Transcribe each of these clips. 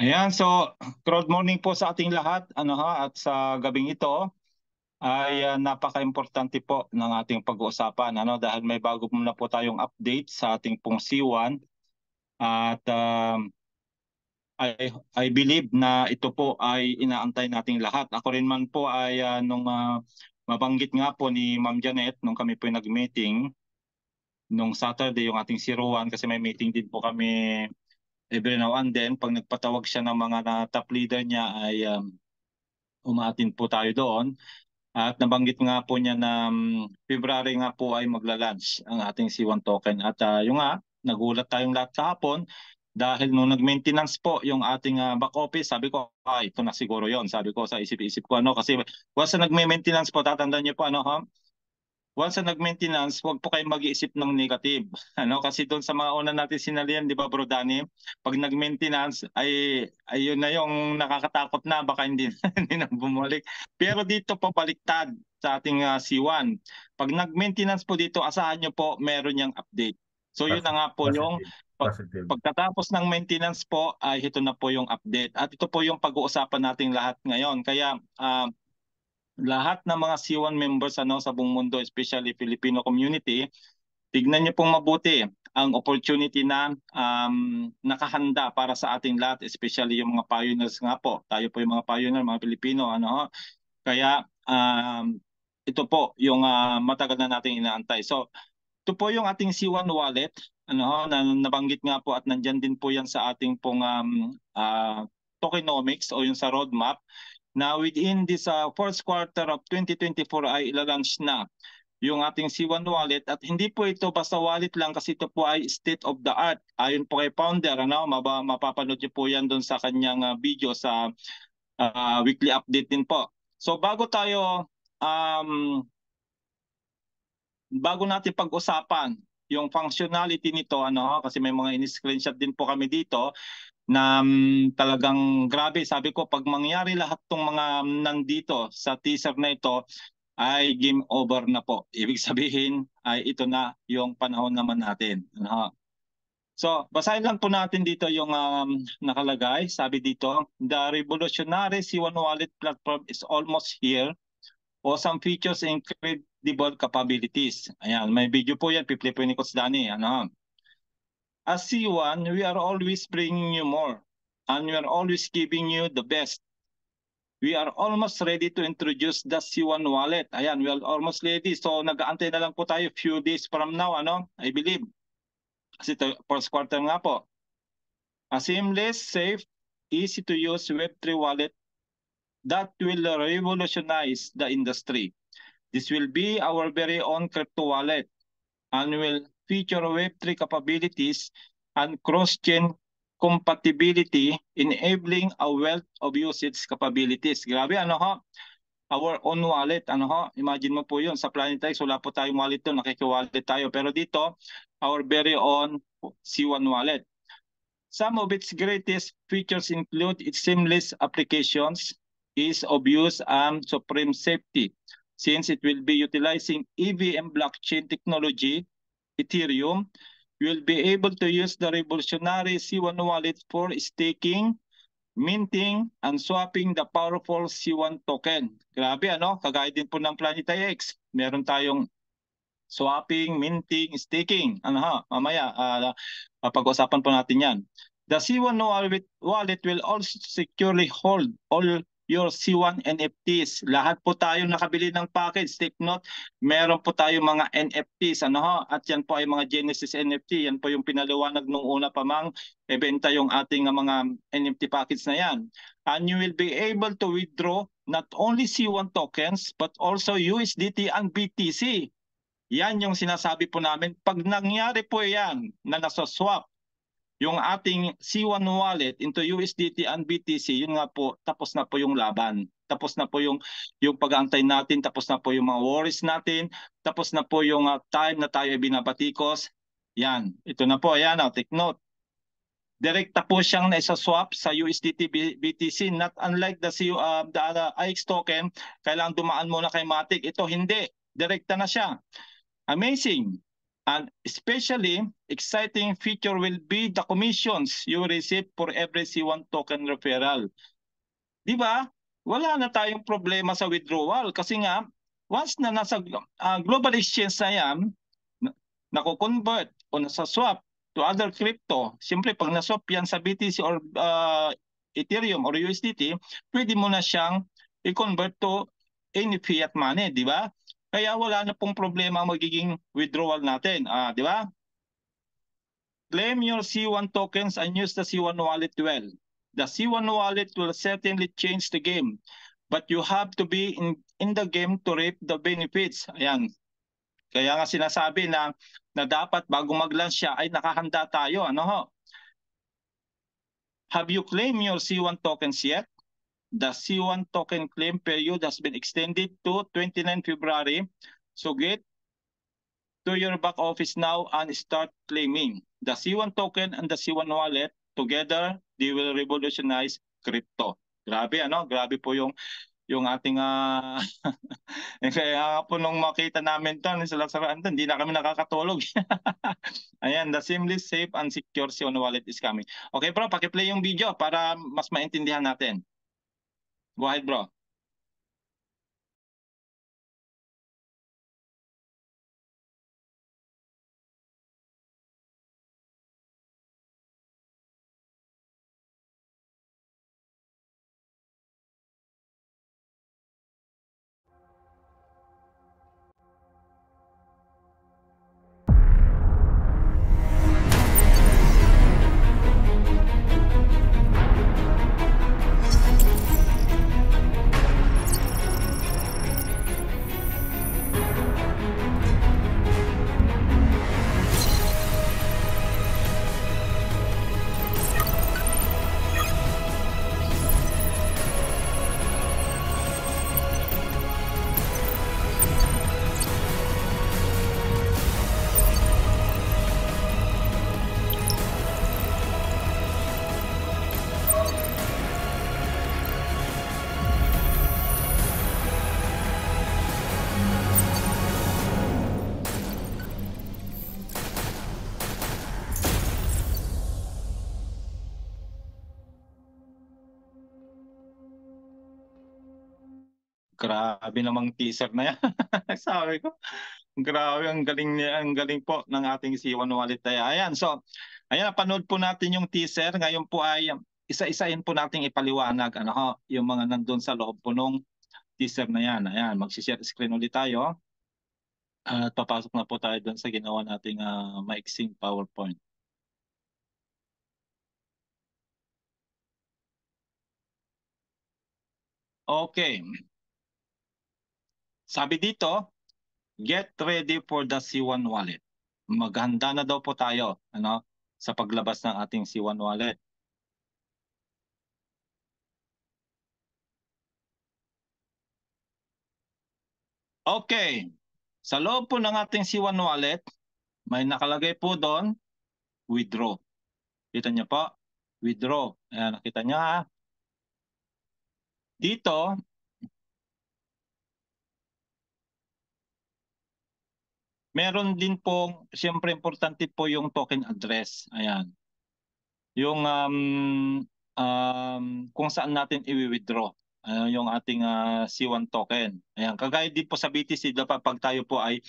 Ayan, so good morning po sa ating lahat. At sa gabing ito ay napaka-importante po ng ating pag-uusapan dahil may bago muna po tayong update sa ating pong C1 at I believe na ito po ay inaantay nating lahat. Ako rin man po ay nung mabanggit nga po ni Ma'am Janet nung kami po nag-meeting nung Saturday yung ating C1 kasi may meeting din po kami every now and then. Pag nagpatawag siya ng mga top leader niya ay umatin po tayo doon. At nabanggit nga po niya na February nga po ay magla-launch ang ating C1 token. At yung nga, nagulat tayong lahat kahapon dahil nung nag-maintenance po yung ating back office, sabi ko, ito na siguro yon. Sabi ko sa isip-isip ko, kasi once na nag-maintenance po, tatandaan niyo po, once na nag-maintenance, huwag po kayong mag-iisip ng negative. Kasi doon sa mga una natin sinalihan, di ba Bro Danny? Pag nag-maintenance, ayun na yung nakakatakot na, baka hindi, hindi na bumalik. Pero dito po baliktad sa ating C1. Pag nag-maintenance po dito, asahan nyo po, meron niyang update. So yun na nga po yung Positive. Positive. pagkatapos ng maintenance po, ay ito na po yung update. At ito po yung pag-uusapan nating lahat ngayon. Kaya lahat ng mga C1 members sa buong mundo, especially Filipino community, tignan niyo pong mabuti ang opportunity na nakahanda para sa ating lahat, especially yung mga pioneers nga po. Tayo po yung mga pioneer, mga Pilipino. Kaya ito po yung matagal na nating inaantay. So ito po yung ating C1 wallet, na nabanggit nga po at nandyan din po yan sa ating pong tokenomics o yung sa roadmap na within this first quarter of 2024 ay ilalunch na yung ating C1 wallet. At hindi po ito basta wallet lang kasi ito po ay state of the art. Ayon po kay founder, mapapanood niyo po yan doon sa kanyang video sa weekly update din po. So bago natin pag-usapan yung functionality nito, kasi may mga in-screenshot din po kami dito na talagang grabe. Sabi ko, pag mangyari lahat tong mga nandito sa teaser na ito, ay game over na po. Ibig sabihin ay ito na yung panahon naman natin. So, basahin lang po natin dito yung nakalagay. Sabi dito, the revolutionary C1 wallet platform is almost here. Awesome features and incredible capabilities. Ayan, may video po yan. Piplay po ni Coach Danny. As C1, we are always bringing you more. And we are always giving you the best. We are almost ready to introduce the C1 wallet. Ayan, we are almost ready. So nag-aantay na lang po tayo few days from now, I believe. Kasi first quarter nga po. A seamless, safe, easy to use Web3 wallet that will revolutionize the industry. This will be our very own crypto wallet and will feature Web3 capabilities and cross-chain compatibility, enabling a wealth of usage capabilities. Grabe, our own wallet, imagine mo po yun, sa Planetize, wala po tayong wallet doon, nakiki-wallet tayo. Pero dito, our very own C1 wallet. Some of its greatest features include its seamless applications, ease of use, and supreme safety. Since it will be utilizing EVM blockchain technology, Ethereum, you will be able to use the revolutionary C1 wallet for staking, minting, and swapping the powerful C1 token. Grabe, Kagaya din po ng Planetix. Meron tayong swapping, minting, staking. Mamaya, pag-usapan po natin yan. The C1 wallet will also securely hold all your C1 NFTs. Lahat po tayo nakabili ng package. Take note, meron po tayo mga NFTs. At yan po ay mga Genesis NFT. Yan po yung pinaliwanag nung una pa mang ibenta yung ating mga NFT package na yan. And you will be able to withdraw not only C1 tokens but also USDT and BTC. Yan yung sinasabi po namin. Pag nangyari po yan na nasaswap yung ating C1 wallet into USDT and BTC, yun nga po, tapos na po yung laban. Tapos na po yung pag-aantay natin, tapos na po yung mga worries natin, tapos na po yung time na tayo binabatikos. Yan, ito na po, ayan, take note. Direkta po siyang naisa-swap sa USDT BTC, not unlike the other IX token, kailangan dumaan muna kay Matic. Ito hindi, direkta na siya. Amazing. And especially exciting feature will be the commissions you receive for every C1 token referral. Di ba? Wala na tayong problema sa withdrawal kasi nga once na nasa global exchange na yan, nako-convert o nasa swap to other crypto, siyempre pag na-swap yan sa BTC or Ethereum or USDT, pwede mo na siyang i-convert to any fiat money, di ba? Kaya wala na pong problema ang magiging withdrawal natin, di ba? Claim your C1 tokens and use the C1 wallet well. The C1 wallet will certainly change the game, but you have to be in the game to reap the benefits. Ayan. Kaya nga sinasabi na dapat bago mag-launch siya ay nakahanda tayo. Ano ho? Have you claimed your C1 tokens yet? The C1 token claim period has been extended to 29 February. So get to your back office now and start claiming. The C1 token and the C1 wallet together, they will revolutionize crypto. Grabe ano? Grabe po yung ating kaya po nung makita namin to sa laksaraan, hindi na kami nakakatulog. Ayan, the seamless, safe, and secure C1 wallet is coming. Okay bro, paki-play yung video para mas maintindihan natin. Go ahead bro. Grabe namang teaser na yan. Sabi ko, grabe, ang galing po ng ating C1 wallet. Ayan, so, ayan, panood po natin yung teaser. Ngayon po ay isa-isahin po nating ipaliwanag yung mga nandun sa loob po nung teaser na yan. Ayan, mag-share screen ulit tayo. At papasok na po tayo dun sa ginawa nating maiksing PowerPoint. Okay. Sabi dito, get ready for the C1 wallet. Maghanda na daw po tayo sa paglabas ng ating C1 wallet. Okay. Sa loob po ng ating C1 wallet, may nakalagay po doon, withdraw. Kita niyo po? Withdraw. Ayan, nakita niyo ha? Dito, meron din po, siyempre importante po yung token address. Ayan. Yung kung saan natin i-withdraw yung ating C1 token. Ayan, kagaya din po sa BTC, dapat pag tayo po ay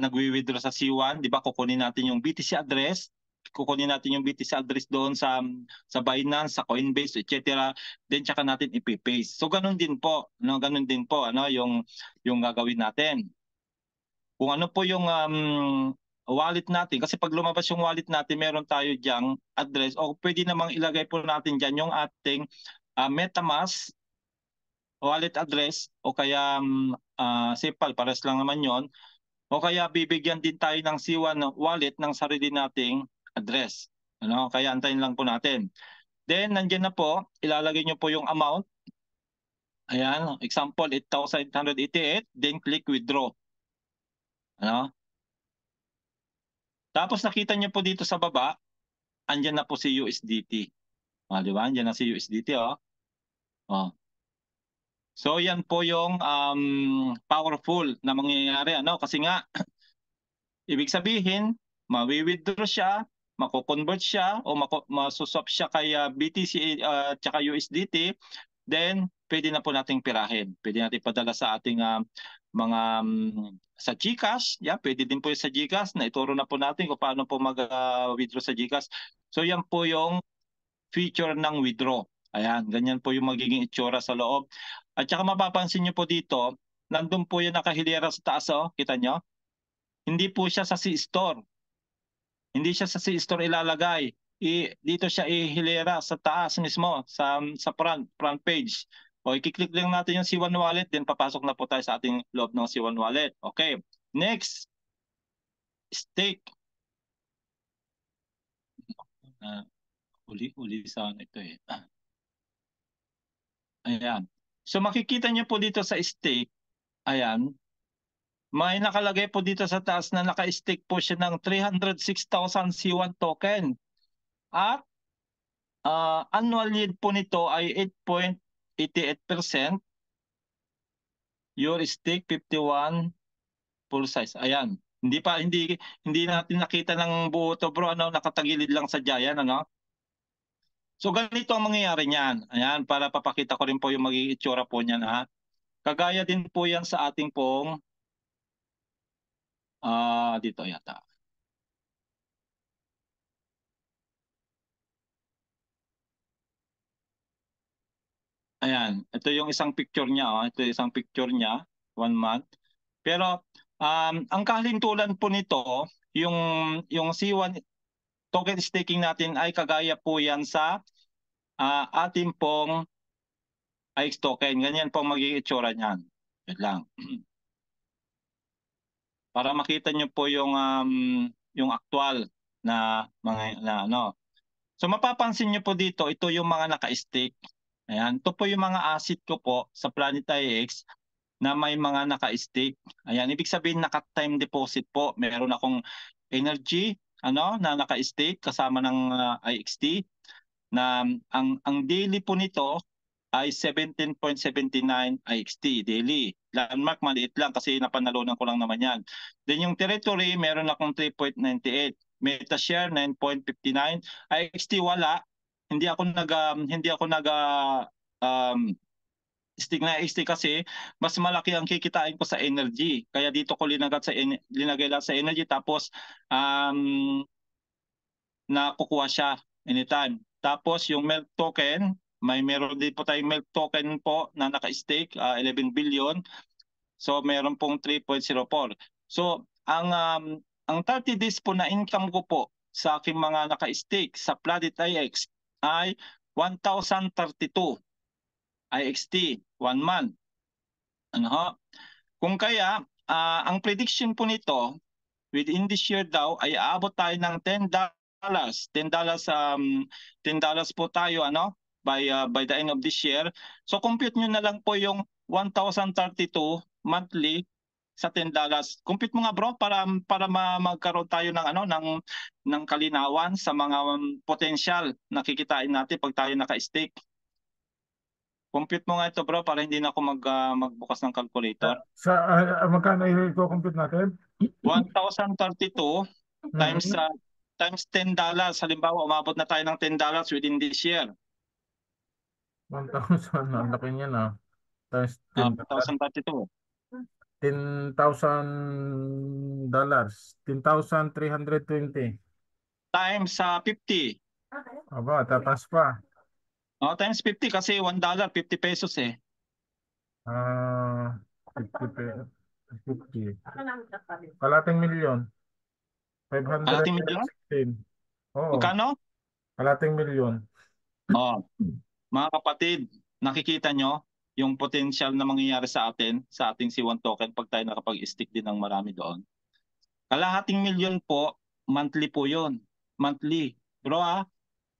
nagwi-withdraw sa C1, di ba, kukunin natin yung BTC address, doon sa Binance, sa Coinbase, etc. Then tsaka natin ipi-paste. So ganun din po, yung gagawin natin. Kung ano po yung wallet natin, kasi pag lumabas yung wallet natin, meron tayo diyang address, o pwede namang ilagay po natin dyan yung ating MetaMask wallet address, o kaya SafePal, pares lang naman yon, o kaya bibigyan din tayo ng C1 wallet ng sarili nating address. Kaya antayin lang po natin. Then nandiyan na po, ilalagay nyo po yung amount. Ayan, example 8,888, then click withdraw. Tapos nakita niyo po dito sa baba, andyan na po si USDT. Di ba? Andyan na si USDT, oh. So yan po yung powerful na mangyayari, kasi nga Ibig sabihin, mawi-withdraw siya, mako-convert siya o masuswap siya kay BTC tsaka USDT, then pwede na po nating pirahin. Pwede natin padala sa ating mga sa GCash. Yeah, pwede din po yung sa GCash na ituro na po natin kung paano po mag-withdraw sa GCash. So yan po yung feature ng withdraw. Ayan, ganyan po yung magiging itsura sa loob. At saka mapapansin nyo po dito, nandun po yung nakahilera sa taas, oh. Kita nyo? Hindi po siya sa C-Store. Hindi siya sa C-Store ilalagay. Dito siya ihilera sa taas mismo, sa front page. O, i-click lang natin yung C1 Wallet, then papasok na po tayo sa ating loob ng C1 Wallet. Okay. Next, stake. Uli sana ito eh. Ayan. So makikita niyo po dito sa stake, ayan, may nakalagay po dito sa taas na naka-stake po siya ng 306,000 C1 token. At annual yield po nito ay 8.88%. Your stake 51 full size. Ayan. Hindi natin nakita ng buo to, bro, ano, nakatagilid lang sa Giant, ano? So ganito ang mangyayari niyan. Ayan, para papakita ko rin po yung magiging itsura po niyan, ha. Kagaya din po yan sa ating pong dito yata. Ayan, ito yung isang picture niya, oh. Ito yung isang picture niya, 1 month. Pero ang kahintulan po nito, yung C1 token staking natin ay kagaya po yan sa ating pong IX token. Ganyan po magiging itsura niyan. Wait lang. Para makita niyo po yung actual na mga ano. So mapapansin niyo po dito, ito yung mga naka-stake. Ayan, ito po yung mga asset ko po sa Planet IX na may mga naka-stake. Ayan, ibig sabihin naka-time deposit po. Meron akong energy na naka-stake kasama ng IXT na ang daily po nito ay 17.79 IXT daily. Landmark maliit lang kasi napanalunan ko lang naman yan. Then yung territory, meron akong 3.98. Metashare 9.59. IXT wala. Hindi ako nag stick na stick kasi mas malaki ang kikitain ko sa energy. Kaya dito ko linagay lang sa energy, tapos nakukuha siya anytime. Tapos yung Melt token, meron din po tayong Melt token po na naka-stake, 11 billion. So meron pong 3.04. So ang 30 days po na income ko po sa aking mga naka-stake sa Planet IX ay 1,032 IXT 1 month. Ano ho? Kung kaya, ang prediction po nito within this year daw ay aabot tayo ng $10. $10 po tayo by the end of this year. So compute nyo na lang po yung 1,032 monthly sa $10. Compute mo nga, bro, para magkaroon tayo ng kalinawan sa mga potential na kikitain natin pag tayo naka-stake. Compute mo nga ito, bro, para hindi na ako magbukas ng calculator. Sa magkano i-compute natin? 1,032 times $10. Halimbawa, umabot na tayo ng $10 within this year. 1,000, ang laki niya na. Times 10 1,032. $10,000. 10,320. Times 50. Aba, tatas pa. Times 50 kasi $1, 50 pesos eh. 50. Kalating milyon. Kalating milyon? 516. Oo, Magkano? kalating milyon. Mga kapatid, nakikita nyo yung potential na mangyayari sa ating C1 token pag tayo nakapag-stick din ng marami doon. Kalahating milyon po, monthly po yun. Monthly. Bro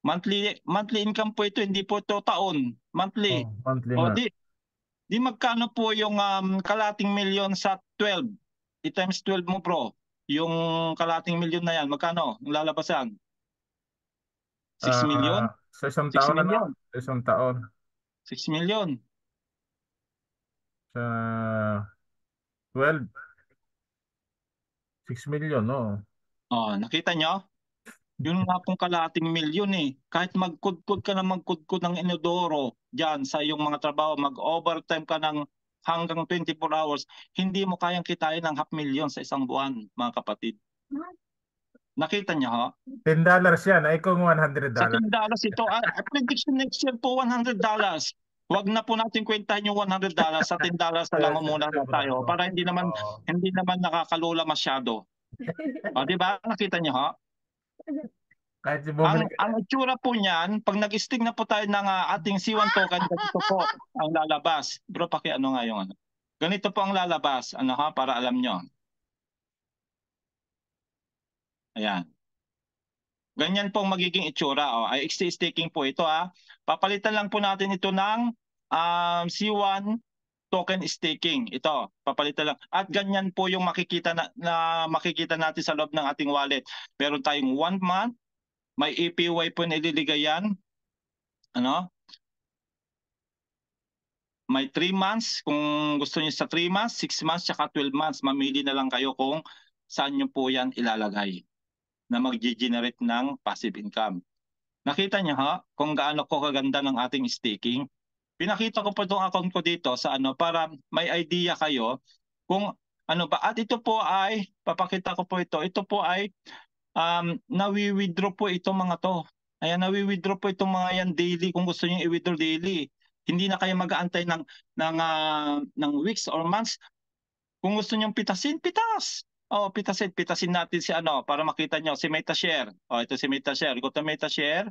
monthly income po ito, hindi po ito taon. Monthly. Monthly O na. di magkano po yung kalahating milyon sa 12? I-times 12 mo, bro. Yung kalahating milyon na yan, magkano? Ang lalabasan? 6 million? Sa isang 6 taon, million. Sa isang taon. 6 million. Sa 12. 6 million, oo. Oh, nakita nyo? Yun nga pong kalahating milyon eh. Kahit magkudkod ka na magkudkod ng inodoro dyan sa iyong mga trabaho, mag-overtime ka ng hanggang 24 hours, hindi mo kayang kitain ng $500,000 sa isang buwan, mga kapatid. Nakita niyo ho? $10 yan. Ay kung Sa $100. $10 ito, prediction next year po $100. Huwag na po natin kwentahin yung $100, sa $10 na lang muna na tayo para Oo. hindi naman nakakalula masyado. O, di ba? Nakita niyo ho? Kahit bumili ka Ang itsura po niyan, pag nag-stick na po tayo ng ating C1 token, ganito po ang lalabas. Bro, ano nga yung ano. Ganito po ang lalabas, ano ha, para alam nyo. Ayan. Ganyan po ang magiging itsura. O. Ay, staking po ito ha. Papalitan lang po natin ito ng C1 token staking. Ito, papalitan lang. At ganyan po yung makikita makikita natin sa loob ng ating wallet. Meron tayong 1 month, may APY po na ililigay yan. Ano? May 3 months, kung gusto niyo sa 3 months, 6 months, tsaka 12 months. Mamili na lang kayo kung saan niyo po yan ilalagay na mag-generate ng passive income. Nakita niyo ha kung gaano ko kaganda ng ating staking? Pinakita ko po itong account ko dito sa ano para may idea kayo kung ano ba. At ito po ay, papakita ko po ito, ito po ay nawi-withdraw po itong mga to. Ayan, nawi-withdraw po itong mga yan daily kung gusto niyo i-withdraw daily. Hindi na kayo mag-aantay ng weeks or months. Kung gusto niyo pitasin, pitas. Oh, pitasin natin si ano para makita niyo si MetaShare. Oh, ito si MetaShare. Go to MetaShare.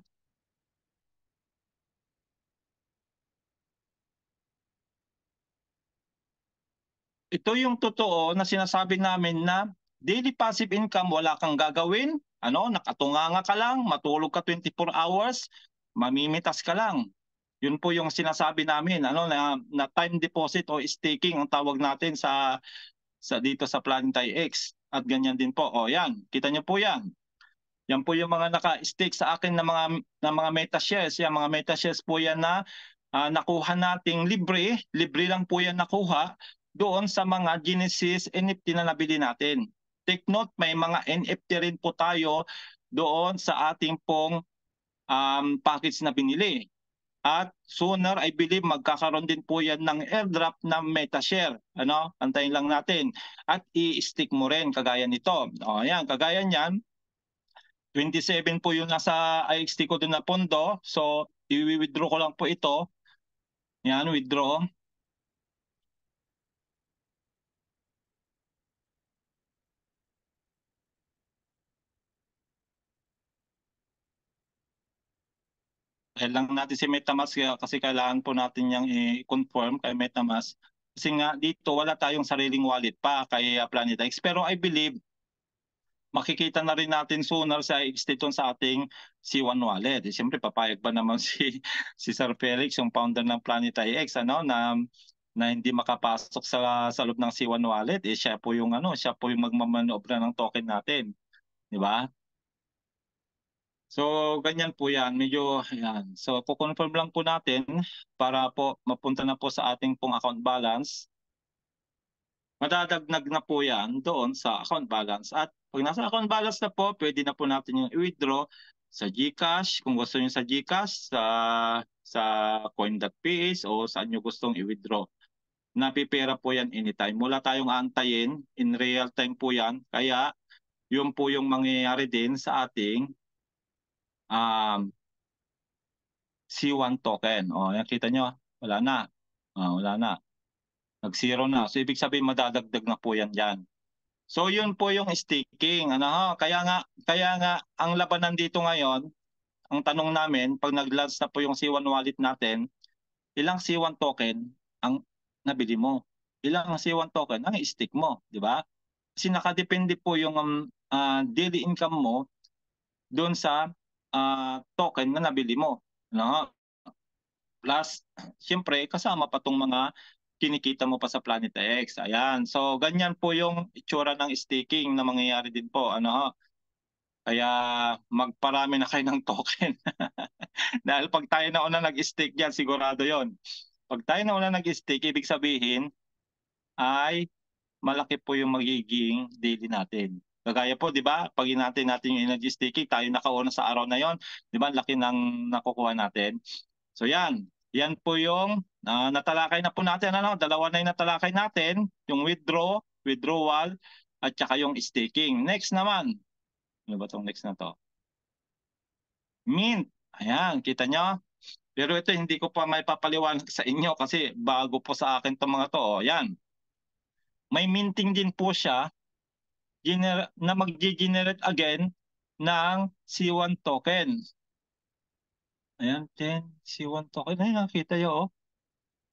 Ito yung totoo na sinasabi namin na daily passive income, wala kang gagawin, ano, nakatunganga ka lang, matulog ka 24 hours, mamimitas ka lang. Yun po yung sinasabi namin, ano, na time deposit o staking ang tawag natin sa dito sa Planetary X. At ganyan din po. O yan, kita niyo po yan. Yan po yung mga naka-stake sa akin na mga MetaShares. Yan, mga MetaShares po yan na nakuha nating libre. Libre lang po yan nakuha doon sa mga Genesis NFT na nabili natin. Take note, may mga NFT rin po tayo doon sa ating pong package na binili. At sooner, I believe, magkakaroon din po yan ng airdrop na MetaShare. Ano? Antayin lang natin. At i-stick mo rin kagaya nito. O, yan, kagaya niyan, 27 po yung nasa IXT ko doon na pondo. So, i-withdraw ko lang po ito. Yan, withdraw. Dahil lang natin si MetaMask kasi kailangan po natin yung i-confirm kay MetaMask. Kasi nga dito wala tayong sariling wallet pa kay PlanetX. Pero I believe makikita na rin natin sooner sa extension sa ating C1 wallet. Siyempre papayag ba naman si Sir Felix, yung founder ng Planetary X, ano, na hindi makapasok sa loob ng C1 wallet, siya po yung magmamanobra ng token natin, di ba? So ganyan po 'yan, medyo yan. So ko-confirm lang po natin para po mapunta na po sa ating pong account balance. Madadagdag na po 'yan doon sa account balance at pag nasa account balance na po, pwede na po natin yung i-withdraw sa GCash, kung gusto niyo sa GCash, sa coin.ph o saan niyo gustong i-withdraw. Napipera po 'yan anytime. Wala tayong aantayin, in real time po 'yan. Kaya yun po yung mangyayari din sa ating um, C1 token. O, yan kita nyo, wala na. Wala na. Nag-zero na. So, ibig sabihin madadagdag na po yan dyan. So, yun po yung staking. Ano, ha? Kaya nga, ang labanan dito ngayon, ang tanong namin, pag nag-launch na po yung C1 wallet natin, ilang C1 token ang nabili mo? Ilang C1 token ang i-stake mo? Di ba? Kasi nakadepende po yung daily income mo doon sa token na nabili mo. Ano? Plus, siyempre, kasama pa tong mga kinikita mo pa sa Planet X. Ayan. So, ganyan po yung itsura ng staking na mangyayari din po. Ano, kaya magparami na kayo ng token. Dahil pag tayo na una nag-stake yan, sigurado yon. Pag tayo na una nag-stake, ibig sabihin ay malaki po yung magiging daily natin. Kagaya po, di ba? Pag natin yung energy staking, tayo nakauna sa araw na yon, di ba? Laki ng nakukuha natin. So yan. Yan po yung natalakay na po natin. Ano? Dalawa na yung natalakay natin. Yung withdrawal, at saka yung staking. Next naman. Ano ba itong next na to? Mint. Ayan, kita nyo? Pero ito hindi ko pa may papaliwanag sa inyo kasi bago po sa akin itong mga to. O, yan. May minting din po siya na mag-generate again ng C1 token. Ayan, 10 C1 token. Ay, nakita nyo, oh.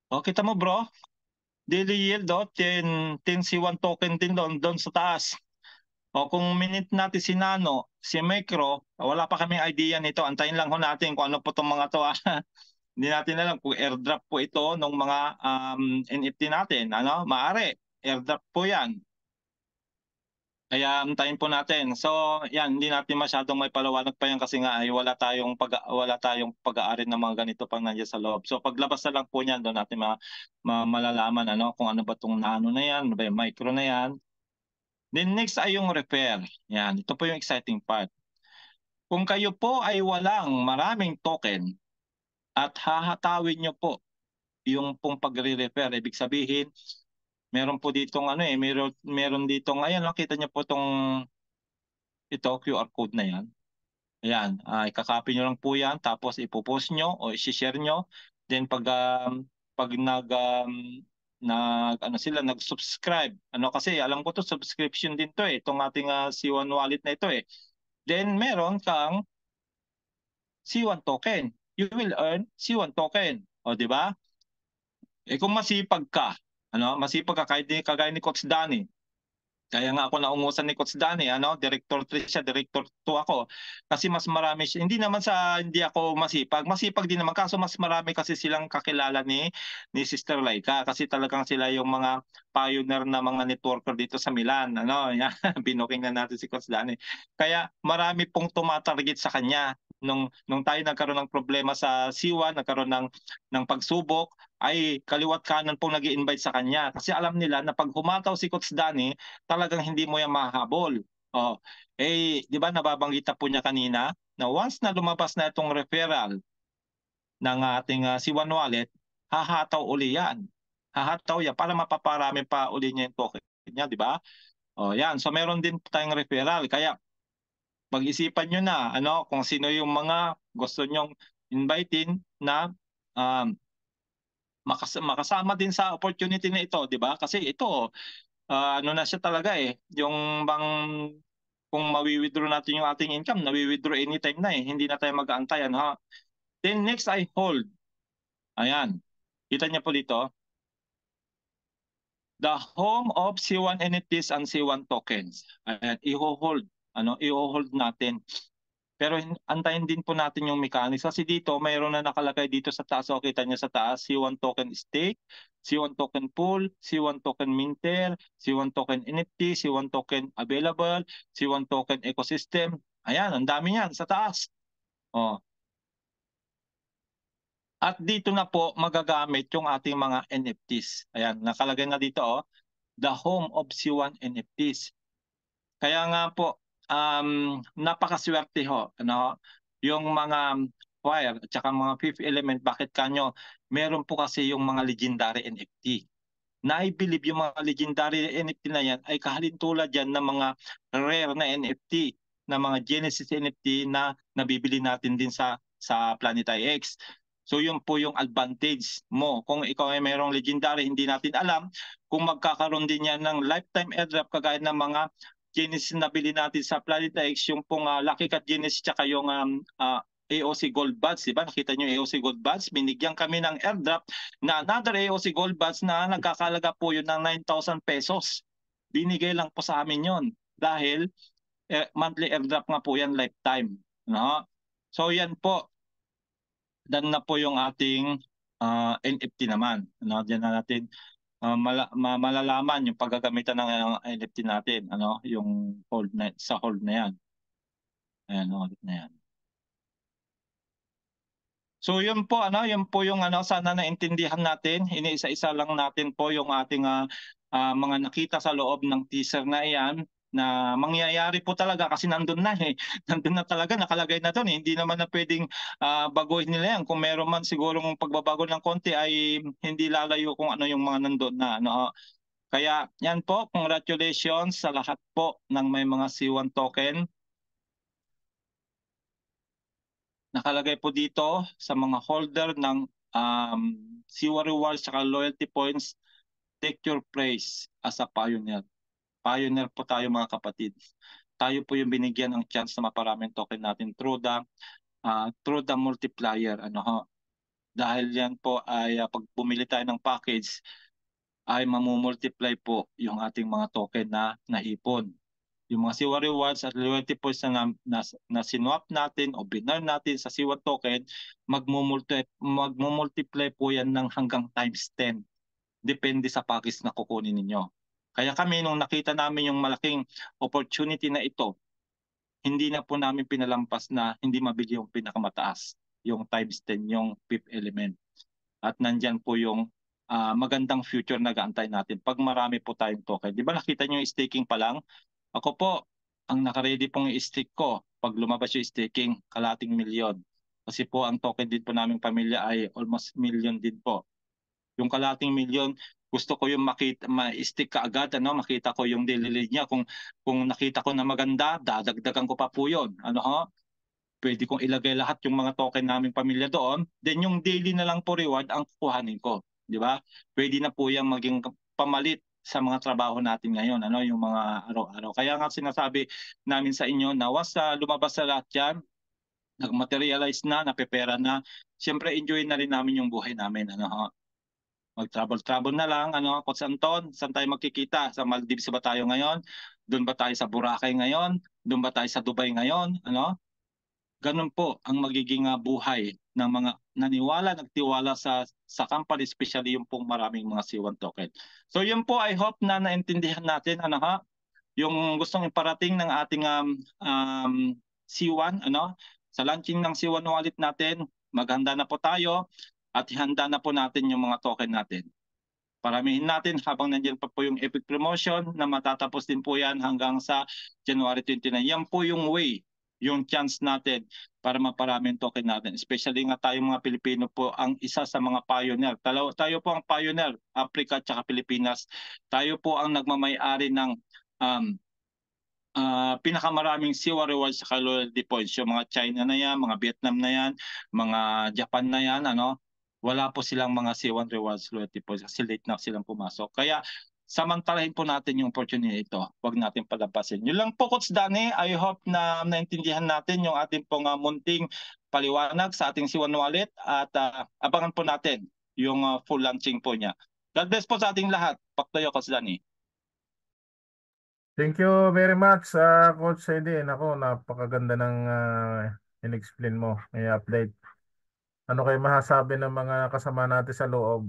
O, kita mo, bro? Daily yield, 10 C1 token din doon sa taas. O, kung minute natin si Nano, si Micro, wala pa kaming idea nito. Antayin lang ho natin kung ano po itong mga to. Hindi natin alam kung airdrop po ito ng mga NFT natin. Ano? Maaari. Airdrop po yan. Kaya antayin po natin. So, yan, hindi natin masyadong may palawanag pa yan kasi nga ay wala tayong pag-aari ng mga ganito pang nandiyan sa loob. So, paglabas na lang po niyan, doon natin malalaman ano, kung ano ba itong nano na yan, ano ba yung micro na yan. Then next ay yung repair. Yan, ito po yung exciting part. Kung kayo po ay walang maraming token at hahatawin nyo po yung pong pagre-repair, ibig sabihin, meron po ditong meron ditong, ayan, nakita niyo po ito QR code na yan. Ayan, ikakopy nyo lang po yan, tapos ipopost nyo o i-share nyo. Then pag nag-subscribe, kasi alam ko to subscription din to itong ating C1 wallet na ito Then meron kang C1 token. You will earn C1 token. O, di ba? Kung masipag ka, masipag ka kagaya ni Coach Danny. Kaya nga ako naungusan ni Coach Danny, Director 3 siya, Director 2 ako. Kasi mas marami siya, hindi ako masipag din naman, kaso mas marami kasi silang kakilala ni Sister Laika kasi talagang sila yung mga pioneer na mga networker dito sa Milan, yan, binuking na natin si Coach Danny. Kaya marami pong tumatarget sa kanya. Nung tayo nagkaroon ng problema sa C1, nagkaroon ng pagsubok, ay kaliwat kanan pong nag-i-invite sa kanya. Kasi alam nila na pag humataw si Coach Danny, talagang hindi mo yan mahabol. Di ba nababanggit po niya kanina na once na lumabas na itong referral ng ating C1 wallet, hahataw uli yan. Hahataw yan para mapaparami pa uli niya yung token niya, di ba? Yan. So meron din tayong referral. Kaya pag-isipan nyo na kung sino yung mga gusto nyong invitin na makasama din sa opportunity na ito, di ba? Kasi ito, na siya talaga yung bang kung mawi-withdraw natin yung ating income, nawi-withdraw anytime na hindi na tayo mag-aantayan. Then next ay hold. Ayan. Kita niya po dito. The home of C1 NFTs and C1 tokens. Ayan, i-hold. I-hold natin. Pero antayin din po natin yung mechanics. Kasi dito, mayroon na nakalagay dito sa taas. So, kita niya sa taas, C1 token stake, C1 token pool, C1 token minter, C1 token NFT, C1 token available, C1 token ecosystem. Ayan, ang dami yan sa taas. At dito na po magagamit yung ating mga NFTs. Ayan, nakalagay na dito, the home of C1 NFTs. Kaya nga po, napakaswerte ho, yung mga Wire at saka mga Fifth Element, bakit kanyo, meron po kasi yung mga legendary NFT. Na I believe yung mga legendary NFT na yan ay kahalintulad yan ng mga rare na NFT, na mga Genesis NFT na nabibili natin din sa Planeta X. So yun po yung advantage mo. Kung ikaw ay mayroong legendary, hindi natin alam kung magkakaroon din yan ng lifetime airdrop kagaya ng mga Genesis na bili natin sa Planeta X, yung pong Lucky Cat Genesis tsaka yung AOC Gold Buds, diba? Nakita nyo yung AOC Gold Buds, binigyan kami ng airdrop na another AOC Gold Buds na nagkakalaga po yun ng 9,000 pesos. Binigay lang po sa amin yun dahil monthly airdrop nga po yan, lifetime. So yan po, dan na po yung ating NFT naman. Diyan na natin malalaman yung paggagamitan ng NFT natin, yung hold na yan. Ayan, hold na yan. So yun po yung sana naintindihan natin. Iniisa-isa lang natin po yung ating mga nakita sa loob ng teaser na iyan. na mangyayari po talaga kasi nandun na eh. Nandun na talaga, nakalagay na doon eh. Hindi naman na pwedeng baguhin nila yan. Kung meron man sigurong pagbabago ng konti ay hindi lalayo kung ano yung mga nandun na. Ano. Kaya yan po, congratulations sa lahat po ng may mga C1 token. Nakalagay po dito sa mga holder ng C1 rewards at loyalty points, take your place as a pioneer. Pioneer po tayo mga kapatid. Tayo po yung binigyan ng chance na maparaming token natin through the multiplier. Ano ho? Dahil yan po ay pag bumili tayo ng package ay mamumultiply po yung ating mga token na naipon. Yung mga Siwa rewards at loyalty points na sinwap natin o binar natin sa Siwa token, magmumultiply po yan ng hanggang times 10. Depende sa package na kukunin ninyo. Kaya kami nung nakita namin yung malaking opportunity na ito, hindi na po namin pinalampas na hindi mabili yung pinakamataas, yung times 10, yung fifth element. At nandyan po yung magandang future na gaantay natin pag marami po tayong token. Di ba nakita nyo yung staking pa lang? Ako po, ang nakaredy pong i-stake ko, pag lumabas yung staking, kalating milyon. Kasi po ang token din po naming pamilya ay almost million din po. Yung kalating milyon, gusto ko yung ma-stick ka agad, ano, makita ko yung daily lead niya. Kung nakita ko na maganda, dadagdagan ko pa po yun. Ano ho? Pwede kong ilagay lahat yung mga token naming pamilya doon. Then yung daily na lang po reward ang kukuhanin ko. Di ba? Pwede na po yung maging pamalit sa mga trabaho natin ngayon, ano, yung mga araw-araw. Kaya nga sinasabi namin sa inyo na once lumabas sa lahat yan, nag-materialize na, napepera na, siyempre enjoy na rin namin yung buhay namin. Ano, ho? Mag-travel-travel na lang, ano, Coach Anton, saan tayo magkikita? Sa Maldives ba tayo ngayon? Doon ba tayo sa Boracay ngayon? Doon ba tayo sa Dubai ngayon? Ano? Ganun po ang magiging buhay ng mga naniwala, nagtiwala sa company, especially yung pong maraming mga C1 token. So yun po, I hope na naintindihan natin ano ha, yung gustong iparating ng ating C1 ano, sa launching ng C1 wallet natin, maghanda na po tayo at ihanda na po natin yung mga token natin. Paramihin natin habang nandiyan pa po yung Epic Promotion na matatapos din po yan hanggang sa January 29. Yan po yung way, yung chance natin para maparaming token natin. Especially nga tayo mga Pilipino po ang isa sa mga pioneer. Tayo po ang pioneer, Africa at Pilipinas. Tayo po ang nagmamay-ari ng pinakamaraming Siwa rewards sa loyalty points. Yung mga China na yan, mga Vietnam na yan, mga Japan na yan, ano, wala po silang mga C1 rewards loyalty points kasi late na silang pumasok. Kaya samantalahin po natin yung opportunity ito. Huwag natin palampasin. Yun lang po, Coach Danny. I hope na naintindihan natin yung ating pong munting paliwanag sa ating C1 wallet at abangan po natin yung full launching po niya. God bless po sa ating lahat. Paktayo, Coach Danny. Thank you very much, Coach Aiden. Ako, napakaganda ng in-explain mo. May update. Ano kayo masasabi ng mga kasama natin sa loob?